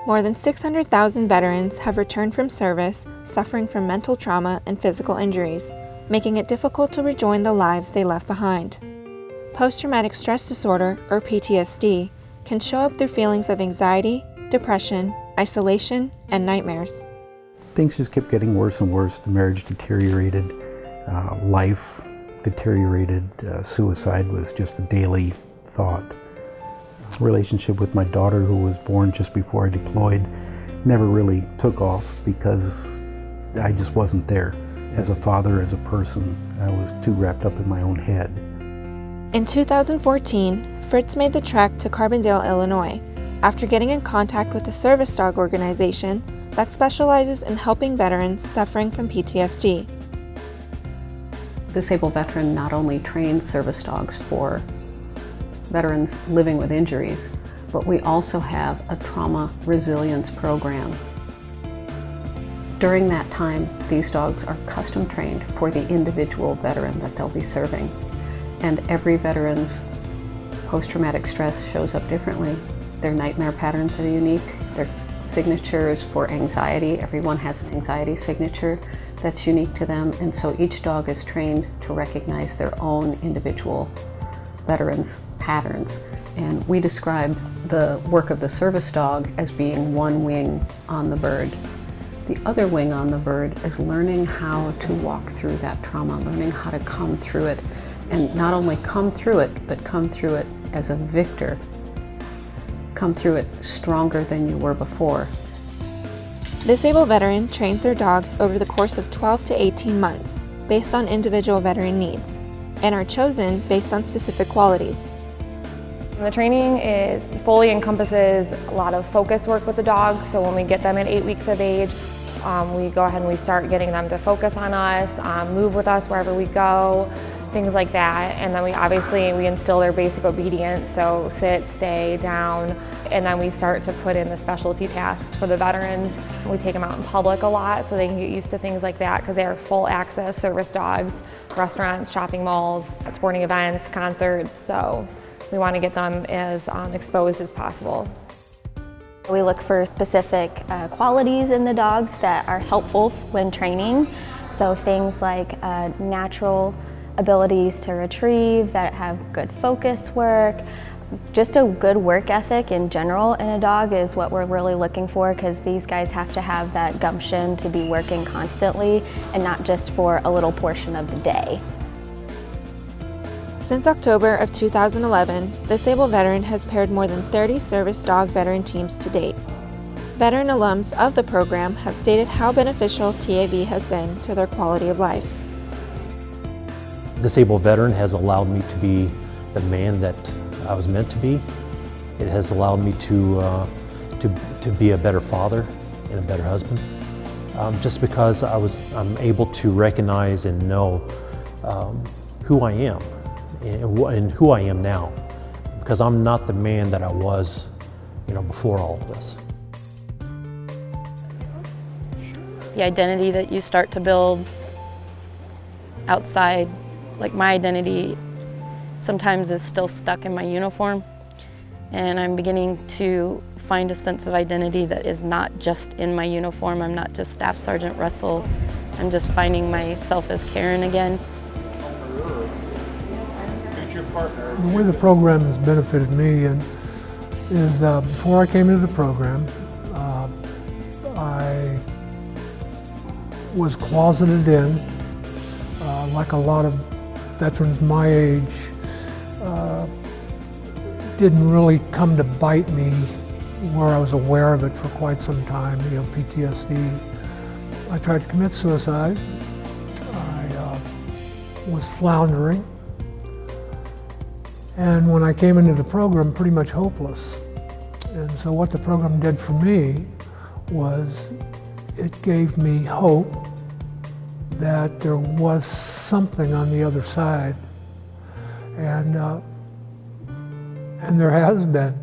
More than 600,000 veterans have returned from service suffering from mental trauma and physical injuries, making it difficult to rejoin the lives they left behind. Post-traumatic stress disorder, or PTSD, can show up through feelings of anxiety, depression, isolation, and nightmares. Things just kept getting worse and worse. The marriage deteriorated, life deteriorated, suicide was just a daily thought. Relationship with my daughter, who was born just before I deployed, never really took off because I just wasn't there. As a father, as a person, I was too wrapped up in my own head. In 2014, Fritz made the trek to Carbondale, Illinois, after getting in contact with a service dog organization that specializes in helping veterans suffering from PTSD. Disabled Veteran not only trains service dogs for veterans living with injuries, but we also have a trauma resilience program. During that time, these dogs are custom trained for the individual veteran that they'll be serving. And every veteran's post-traumatic stress shows up differently. Their nightmare patterns are unique. Their signatures for anxiety, everyone has an anxiety signature that's unique to them. And so each dog is trained to recognize their own individual veterans' patterns. And we describe the work of the service dog as being one wing on the bird. The other wing on the bird is learning how to walk through that trauma, learning how to come through it, and not only come through it, but come through it as a victor. Come through it stronger than you were before. Disabled Veteran trains their dogs over the course of 12 to 18 months, based on individual veteran needs, and are chosen based on specific qualities. The training fully encompasses a lot of focus work with the dog. So when we get them at 8 weeks of age, we go ahead and we start getting them to focus on us, move with us wherever we go, things like that. And then we instill their basic obedience, so sit, stay, down. And then we start to put in the specialty tasks for the veterans. We take them out in public a lot so they can get used to things like that, because they are full access service dogs, restaurants, shopping malls, sporting events, concerts. So we want to get them as exposed as possible. We look for specific qualities in the dogs that are helpful when training. So things like natural abilities to retrieve, that have good focus work. Just a good work ethic in general in a dog is what we're really looking for, because these guys have to have that gumption to be working constantly and not just for a little portion of the day. Since October of 2011, Disabled Veteran has paired more than 30 service dog veteran teams to date. Veteran alums of the program have stated how beneficial TAV has been to their quality of life. Disabled Veteran has allowed me to be the man that I was meant to be. It has allowed me to be a better father and a better husband. Just because I'm able to recognize and know who I am and who I am now, because I'm not the man that I was, before all of this. The identity that you start to build outside, like my identity sometimes is still stuck in my uniform, and I'm beginning to find a sense of identity that is not just in my uniform. I'm not just Staff Sergeant Russell. I'm just finding myself as Karen again. The way the program has benefited me is before I came into the program, I was closeted in, like a lot of veterans my age. Didn't really come to bite me where I was aware of it for quite some time, PTSD. I tried to commit suicide. I was floundering. And when I came into the program, pretty much hopeless. And so what the program did for me was it gave me hope that there was something on the other side. And there has been.